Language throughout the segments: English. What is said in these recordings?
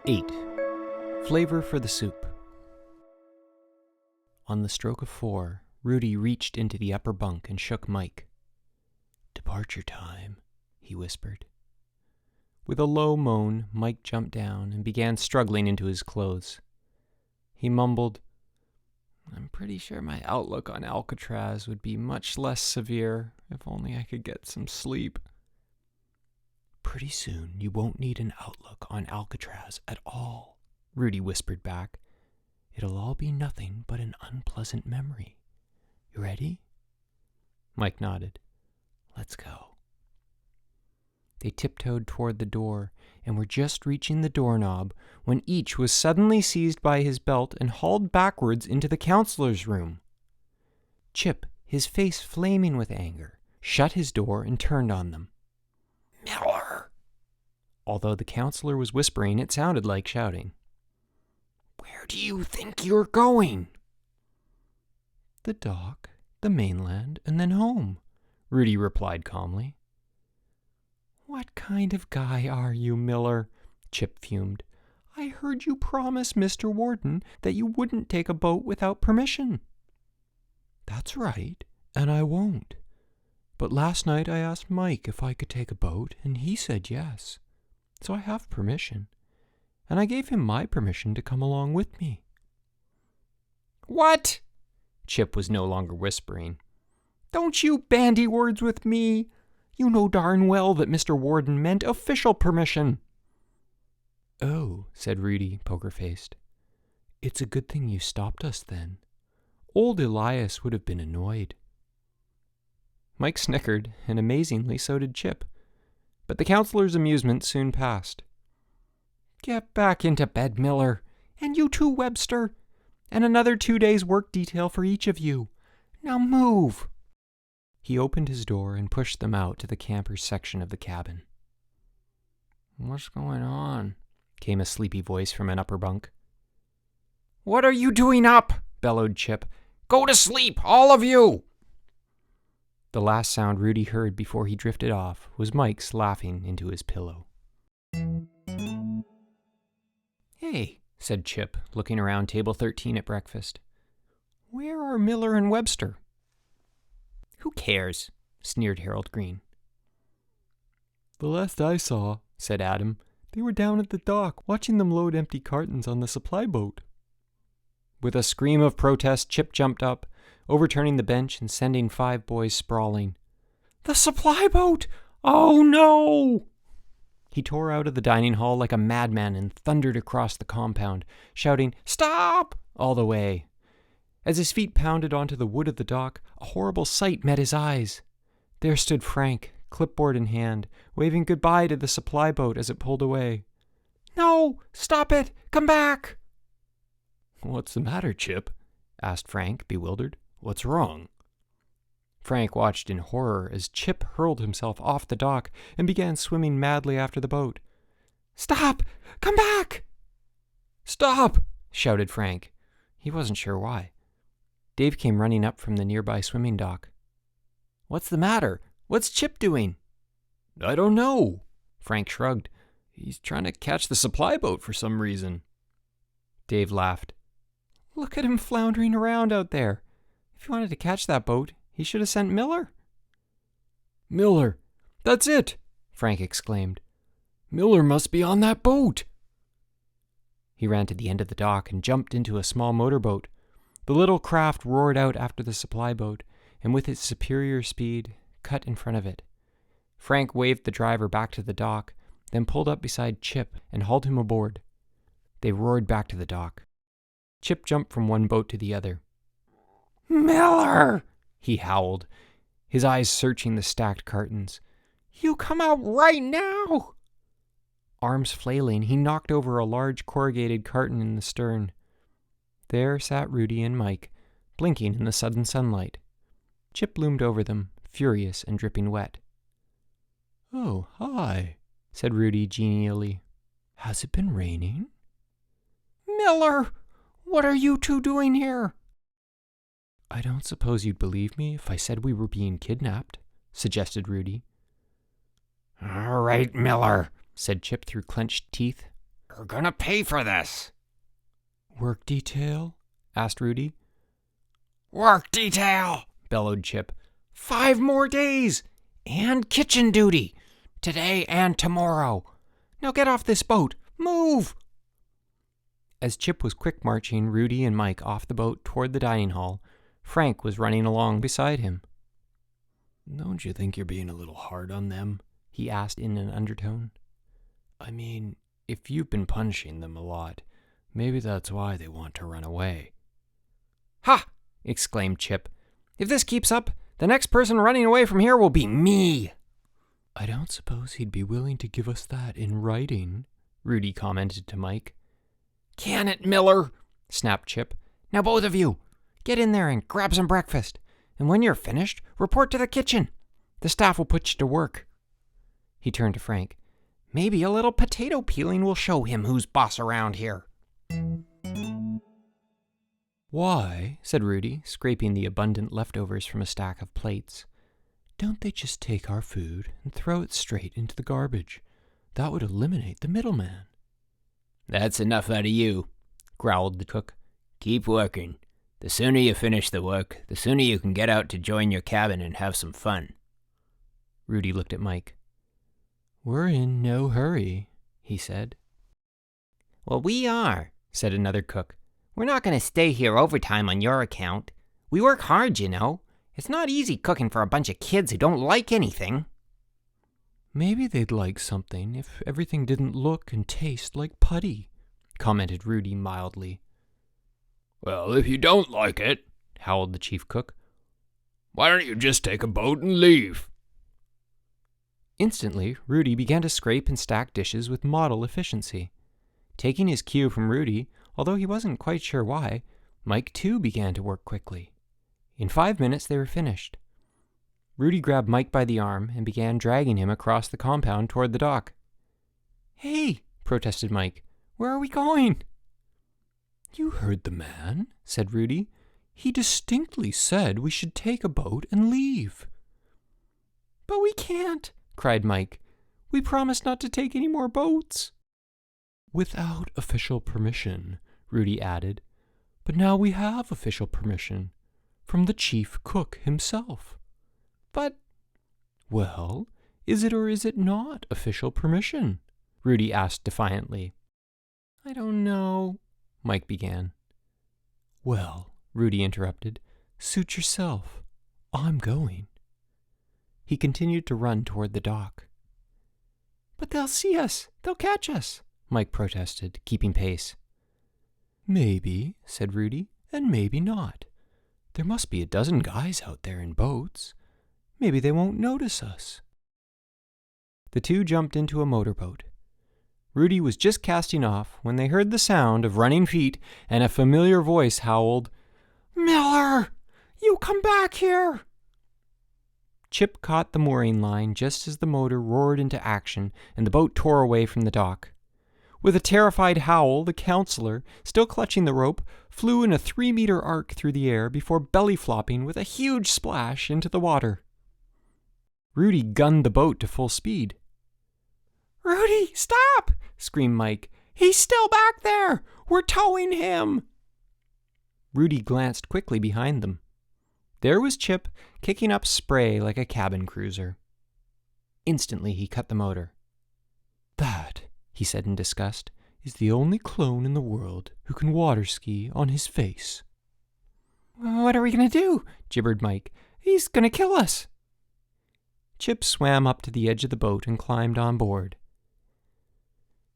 8. Flavor for the soup. On the stroke of 4, Rudy reached into the upper bunk and shook Mike. "Departure time," he whispered. With a low moan, Mike jumped down and began struggling into his clothes. He mumbled, "I'm pretty sure my outlook on Alcatraz would be much less severe if only I could get some sleep." "Pretty soon you won't need an outlook on Alcatraz at all," Rudy whispered back. "It'll all be nothing but an unpleasant memory. You ready?" Mike nodded. "Let's go." They tiptoed toward the door and were just reaching the doorknob when each was suddenly seized by his belt and hauled backwards into the counselor's room. Chip, his face flaming with anger, shut his door and turned on them. "Miller!" Although the counselor was whispering, it sounded like shouting. "Where do you think you're going?" "The dock, the mainland, and then home," Rudy replied calmly. "What kind of guy are you, Miller?" Chip fumed. "I heard you promise Mr. Warden that you wouldn't take a boat without permission." "That's right, and I won't. But last night I asked Mike if I could take a boat, and he said yes. So I have permission, and I gave him my permission to come along with me." "What?" Chip was no longer whispering. "Don't you bandy words with me. You know darn well that Mr. Warden meant official permission." "Oh," said Rudy, poker-faced. "It's a good thing you stopped us then. Old Elias would have been annoyed." Mike snickered, and amazingly so did Chip. But the counselor's amusement soon passed. "Get back into bed, Miller. And you too, Webster. And another 2 days' work detail for each of you. Now move." He opened his door and pushed them out to the campers' section of the cabin. "What's going on?" came a sleepy voice from an upper bunk. "What are you doing up?" bellowed Chip. "Go to sleep, all of you!" The last sound Rudy heard before he drifted off was Mike's laughing into his pillow. "Hey," said Chip, looking around table 13 at breakfast. "Where are Miller and Webster?" "Who cares?" sneered Harold Green. "The last I saw," said Adam, "they were down at the dock, watching them load empty cartons on the supply boat." With a scream of protest, Chip jumped up, overturning the bench and sending 5 boys sprawling. "The supply boat! Oh, no!" He tore out of the dining hall like a madman and thundered across the compound, shouting, "Stop!" all the way. As his feet pounded onto the wood of the dock, a horrible sight met his eyes. There stood Frank, clipboard in hand, waving goodbye to the supply boat as it pulled away. "No! Stop it! Come back!" "What's the matter, Chip?" asked Frank, bewildered. "What's wrong?" Frank watched in horror as Chip hurled himself off the dock and began swimming madly after the boat. "Stop! Come back!" "Stop!" shouted Frank. He wasn't sure why. Dave came running up from the nearby swimming dock. "What's the matter? What's Chip doing?" "I don't know." Frank shrugged. "He's trying to catch the supply boat for some reason." Dave laughed. "Look at him floundering around out there. If he wanted to catch that boat, he should have sent Miller." "Miller! That's it!" Frank exclaimed. "Miller must be on that boat." He ran to the end of the dock and jumped into a small motorboat. The little craft roared out after the supply boat, and with its superior speed, cut in front of it. Frank waved the driver back to the dock, then pulled up beside Chip and hauled him aboard. They roared back to the dock. Chip jumped from one boat to the other. "Miller!" he howled, his eyes searching the stacked cartons. "You come out right now!" Arms flailing, he knocked over a large corrugated carton in the stern. There sat Rudy and Mike, blinking in the sudden sunlight. Chip loomed over them, furious and dripping wet. "Oh, hi," said Rudy genially. "Has it been raining?" "Miller! What are you two doing here?" "I don't suppose you'd believe me if I said we were being kidnapped," suggested Rudy. "All right, Miller," said Chip through clenched teeth. You're gonna pay for this. Work detail? Asked Rudy. Work detail, bellowed Chip. 5 more days, and kitchen duty, today and tomorrow. Now get off this boat. Move! As Chip was quick marching Rudy and Mike off the boat toward the dining hall, Frank was running along beside him. Don't you think you're being a little hard on them? He asked in an undertone. I mean, if you've been punishing them a lot, maybe that's why they want to run away. Ha! Exclaimed Chip. If this keeps up, the next person running away from here will be me. I don't suppose he'd be willing to give us that in writing, Rudy commented to Mike. Can it, Miller? Snapped Chip. Now both of you, get in there and grab some breakfast. And when you're finished, report to the kitchen. The staff will put you to work. He turned to Frank. Maybe a little potato peeling will show him who's boss around here. Why, said Rudy, scraping the abundant leftovers from a stack of plates, don't they just take our food and throw it straight into the garbage? That would eliminate the middleman. That's enough out of you, growled the cook. Keep working. The sooner you finish the work, the sooner you can get out to join your cabin and have some fun. Rudy looked at Mike. We're in no hurry, he said. Well, we are, said another cook. We're not going to stay here overtime on your account. We work hard, you know. It's not easy cooking for a bunch of kids who don't like anything. Maybe they'd like something if everything didn't look and taste like putty, commented Rudy mildly. Well, if you don't like it, howled the chief cook, why don't you just take a boat and leave? Instantly, Rudy began to scrape and stack dishes with model efficiency. Taking his cue from Rudy, although he wasn't quite sure why, Mike too began to work quickly. In 5 minutes they were finished. Rudy grabbed Mike by the arm and began dragging him across the compound toward the dock. Hey, protested Mike, where are we going? You heard the man, said Rudy. He distinctly said we should take a boat and leave. But we can't, cried Mike. We promised not to take any more boats. Without official permission, Rudy added. But now we have official permission from the chief cook himself. But, well, is it or is it not official permission? Rudy asked defiantly. I don't know, Mike began. Well, Rudy interrupted, suit yourself. I'm going. He continued to run toward the dock. But they'll see us. They'll catch us, Mike protested, keeping pace. Maybe, said Rudy, and maybe not. There must be a dozen guys out there in boats. Maybe they won't notice us. The two jumped into a motorboat. Rudy was just casting off when they heard the sound of running feet and a familiar voice howled, Miller! You come back here! Chip caught the mooring line just as the motor roared into action and the boat tore away from the dock. With a terrified howl, the counselor, still clutching the rope, flew in a 3-meter arc through the air before belly-flopping with a huge splash into the water. Rudy gunned the boat to full speed. Rudy, stop! Screamed Mike. He's still back there! We're towing him! Rudy glanced quickly behind them. There was Chip, kicking up spray like a cabin cruiser. Instantly he cut the motor. That, he said in disgust, is the only clone in the world who can water ski on his face. What are we going to do? Gibbered Mike. He's going to kill us. Chip swam up to the edge of the boat and climbed on board.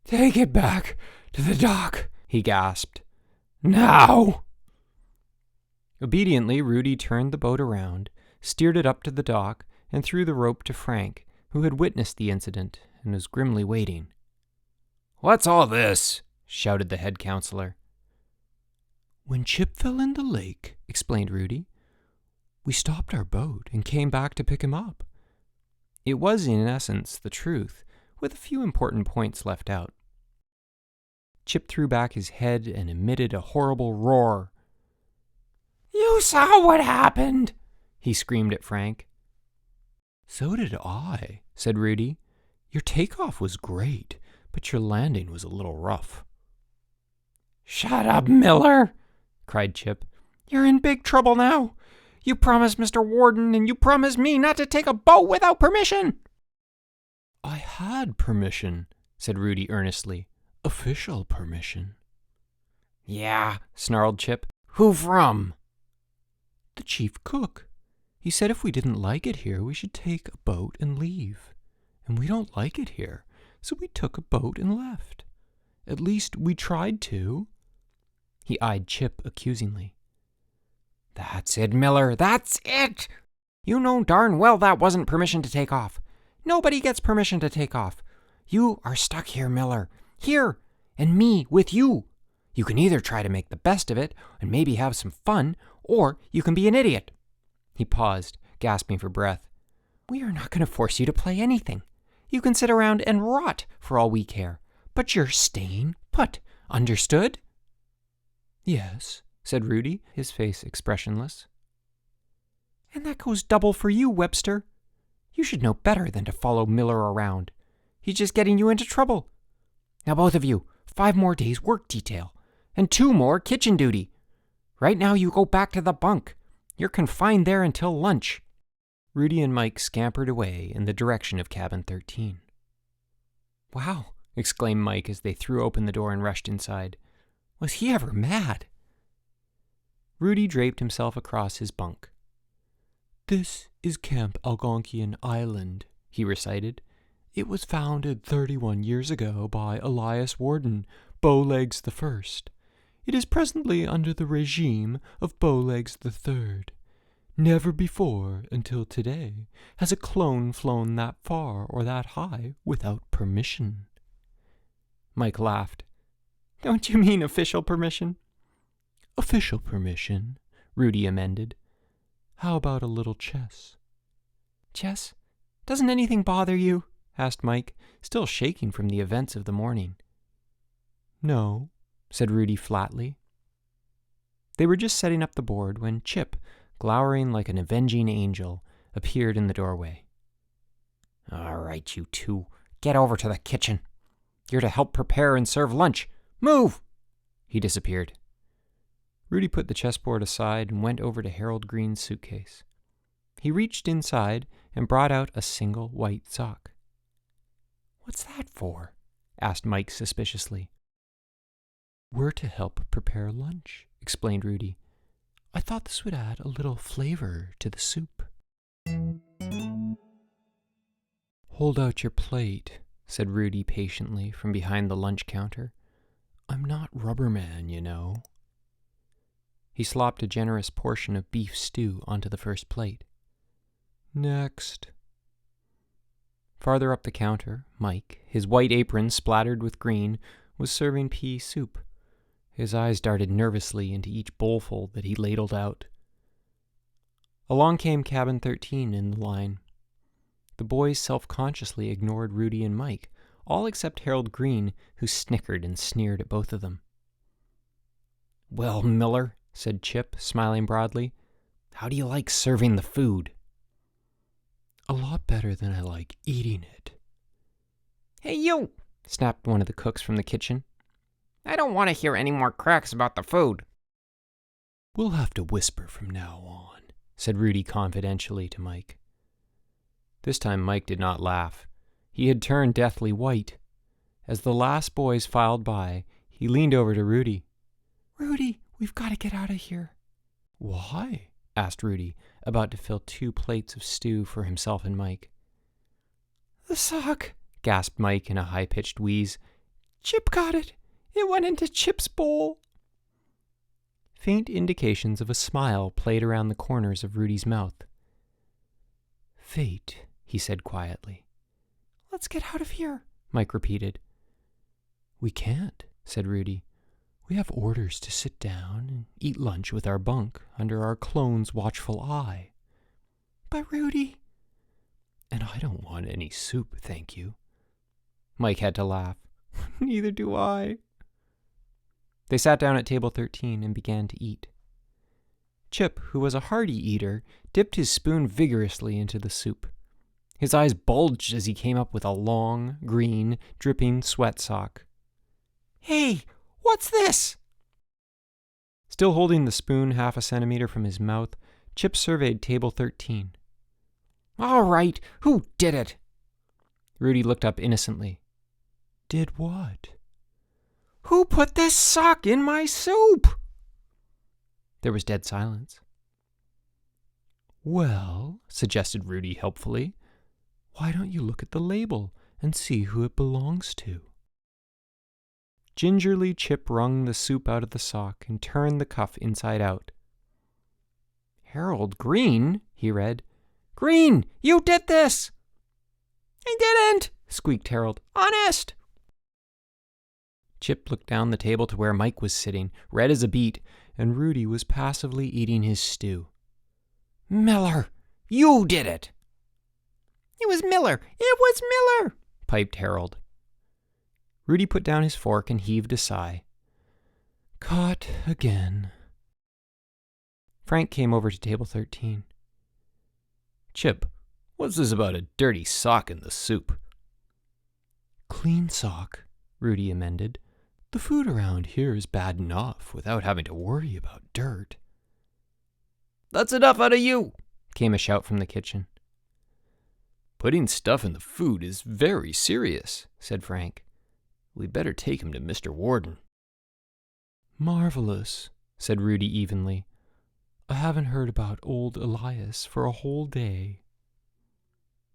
Take it back to the dock, he gasped. Now! Obediently, Rudy turned the boat around, steered it up to the dock, and threw the rope to Frank, who had witnessed the incident and was grimly waiting. What's all this? Shouted the head counselor. When Chip fell in the lake, explained Rudy, we stopped our boat and came back to pick him up. It was, in essence, the truth, with a few important points left out. Chip threw back his head and emitted a horrible roar. You saw what happened, he screamed at Frank. So did I, said Rudy. Your takeoff was great, but your landing was a little rough. Shut up, Miller, cried Chip. You're in big trouble now. You promised Mr. Warden and you promised me not to take a boat without permission. I had permission, said Rudy earnestly. Official permission. Yeah, snarled Chip. Who from? The chief cook. He said if we didn't like it here, we should take a boat and leave. And we don't like it here, so we took a boat and left. At least we tried to. He eyed Chip accusingly. That's it, Miller, that's it! You know darn well that wasn't permission to take off. Nobody gets permission to take off. You are stuck here, Miller. Here, and me with you. You can either try to make the best of it and maybe have some fun, or you can be an idiot. He paused, gasping for breath. We are not going to force you to play anything. You can sit around and rot for all we care, but you're staying put. Understood? Yes, said Rudy, his face expressionless. And that goes double for you, Webster. You should know better than to follow Miller around. He's just getting you into trouble. Now both of you, 5 more days work detail, and 2 more kitchen duty. Right now you go back to the bunk. You're confined there until lunch. Rudy and Mike scampered away in the direction of cabin 13. Wow, exclaimed Mike as they threw open the door and rushed inside. Was he ever mad? Rudy draped himself across his bunk. This is Camp Algonquian Island, he recited. It was founded 31 years ago by Elias Warden, Bowlegs I. It is presently under the regime of Bowlegs III. Never before, until today, has a clone flown that far or that high without permission. Mike laughed. Don't you mean official permission? Official permission, Rudy amended. How about a little chess? Chess? Doesn't anything bother you? Asked Mike, still shaking from the events of the morning. No, said Rudy flatly. They were just setting up the board when Chip, glowering like an avenging angel, appeared in the doorway. All right, you two, get over to the kitchen. You're to help prepare and serve lunch. Move! He disappeared. Rudy put the chessboard aside and went over to Harold Green's suitcase. He reached inside and brought out a single white sock. What's that for? Asked Mike suspiciously. We're to help prepare lunch, explained Rudy. I thought this would add a little flavor to the soup. Hold out your plate, said Rudy patiently from behind the lunch counter. I'm not Rubberman, you know. He slopped a generous portion of beef stew onto the first plate. Next. Farther up the counter, Mike, his white apron splattered with green, was serving pea soup. His eyes darted nervously into each bowlful that he ladled out. Along came cabin 13 in the line. The boys self-consciously ignored Rudy and Mike, all except Harold Green, who snickered and sneered at both of them. Well, Miller, said Chip, smiling broadly, how do you like serving the food? A lot better than I like eating it. Hey, you, snapped one of the cooks from the kitchen. I don't want to hear any more cracks about the food. We'll have to whisper from now on, said Rudy confidentially to Mike. This time Mike did not laugh. He had turned deathly white. As the last boys filed by, he leaned over to Rudy. Rudy, we've got to get out of here. Why? Asked Rudy, about to fill 2 plates of stew for himself and Mike. The sock, gasped Mike in a high-pitched wheeze. Chip got it. It went into Chip's bowl. Faint indications of a smile played around the corners of Rudy's mouth. Fate, he said quietly. Let's get out of here, Mike repeated. We can't, said Rudy. We have orders to sit down and eat lunch with our bunk under our clone's watchful eye. But Rudy... And I don't want any soup, thank you. Mike had to laugh. Neither do I. They sat down at table 13 and began to eat. Chip, who was a hearty eater, dipped his spoon vigorously into the soup. His eyes bulged as he came up with a long, green, dripping sweat sock. "Hey, what's this?" Still holding the spoon half a centimeter from his mouth, Chip surveyed table 13. "All right, who did it?" Rudy looked up innocently. "Did what?" "Who put this sock in my soup?" There was dead silence. "Well," suggested Rudy helpfully, "why don't you look at the label and see who it belongs to?" Gingerly, Chip wrung the soup out of the sock and turned the cuff inside out. "Harold Green," he read. "Green, you did this!" "I didn't," squeaked Harold. "Honest!" Chip looked down the table to where Mike was sitting, red as a beet, and Rudy was passively eating his stew. "Miller, you did it!" "It was Miller! It was Miller!" piped Harold. Rudy put down his fork and heaved a sigh. "Caught again." Frank came over to table 13. "Chip, what's this about a dirty sock in the soup?" "Clean sock," Rudy amended. "The food around here is bad enough without having to worry about dirt." "That's enough out of you!" came a shout from the kitchen. "Putting stuff in the food is very serious," said Frank. "We better take him to Mr. Warden." "Marvelous," said Rudy evenly. "I haven't heard about old Elias for a whole day."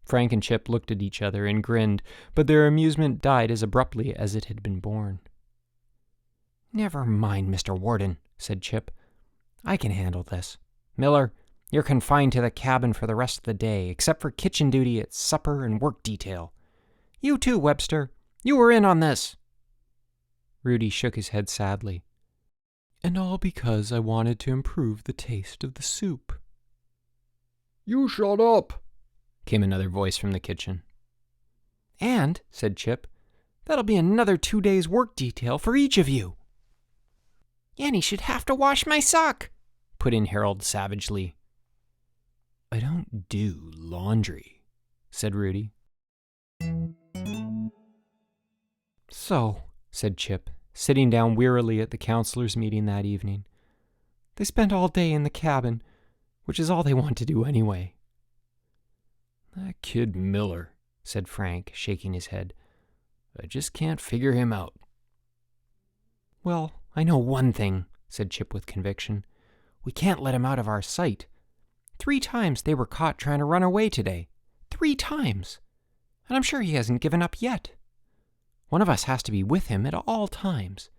Frank and Chip looked at each other and grinned, but their amusement died as abruptly as it had been born. "Never mind, Mr. Warden," said Chip. "I can handle this. Miller, you're confined to the cabin for the rest of the day, except for kitchen duty at supper and work detail. You too, Webster. You were in on this." Rudy shook his head sadly. "And all because I wanted to improve the taste of the soup." "You shut up," came another voice from the kitchen. "And," said Chip, "that'll be another 2 days' work detail for each of you." "And he should have to wash my sock," put in Harold savagely. "I don't do laundry," said Rudy. "So," said Chip, sitting down wearily at the counselors' meeting that evening, "they spent all day in the cabin, which is all they want to do anyway." "That kid Miller," said Frank, shaking his head. "I just can't figure him out." "Well, I know one thing," said Chip with conviction. "We can't let him out of our sight. 3 times they were caught trying to run away today. 3 times. And I'm sure he hasn't given up yet. One of us has to be with him at all times.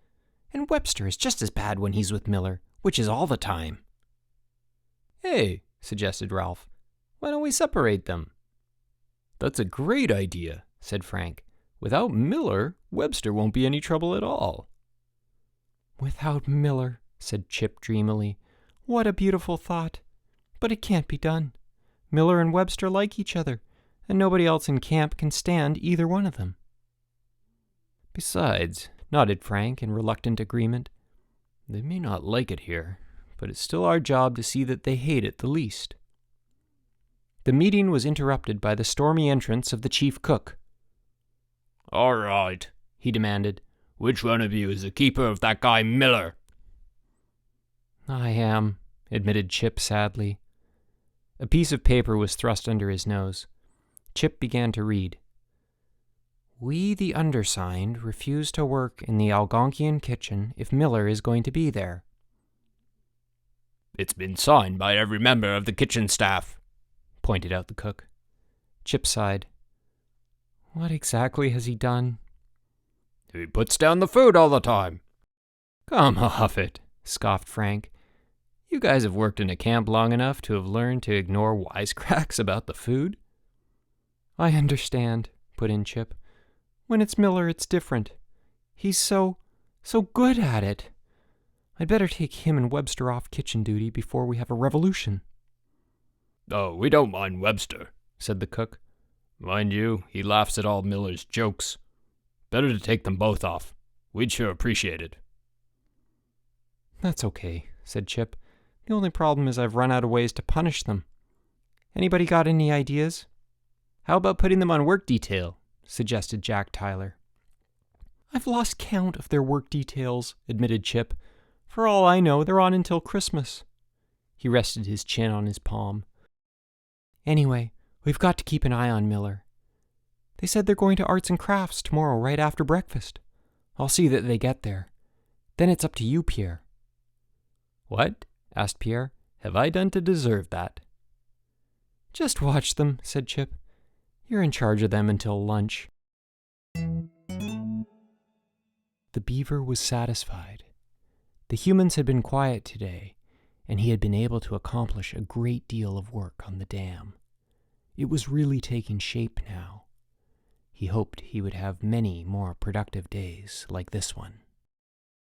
And Webster is just as bad when he's with Miller, which is all the time." "Hey," suggested Ralph, "why don't we separate them?" "That's a great idea," said Frank. "Without Miller, Webster won't be any trouble at all." "Without Miller," said Chip dreamily. "What a beautiful thought. But it can't be done. Miller and Webster like each other, and nobody else in camp can stand either one of them." "Besides," nodded Frank in reluctant agreement, "they may not like it here, but it's still our job to see that they hate it the least." The meeting was interrupted by the stormy entrance of the chief cook. "All right," he demanded. "Which one of you is the keeper of that guy Miller?" "I am," admitted Chip sadly. A piece of paper was thrust under his nose. Chip began to read. "We, the undersigned, refuse to work in the Algonquian kitchen if Miller is going to be there." "It's been signed by every member of the kitchen staff," pointed out the cook. Chip sighed. "What exactly has he done?" "He puts down the food all the time." "Come off it," scoffed Frank. "You guys have worked in a camp long enough to have learned to ignore wisecracks about the food." "I understand," put in Chip. "When it's Miller, it's different. He's so good at it. I'd better take him and Webster off kitchen duty before we have a revolution." "Oh, we don't mind Webster," said the cook. "Mind you, he laughs at all Miller's jokes. Better to take them both off. We'd sure appreciate it." "That's okay," said Chip. "The only problem is I've run out of ways to punish them. Anybody got any ideas?" How about putting them on work detail? Suggested Jack Tyler. I've lost count of their work details, admitted Chip. For all I know, they're on until Christmas. He rested his chin on his palm. Anyway, we've got to keep an eye on Miller. They said they're going to Arts and Crafts tomorrow right after breakfast. I'll see that they get there. Then it's up to you, Pierre. What? Asked Pierre. Have I done to deserve that? Just watch them, said Chip. You're in charge of them until lunch. The beaver was satisfied. The humans had been quiet today, and he had been able to accomplish a great deal of work on the dam. It was really taking shape now. He hoped he would have many more productive days like this one.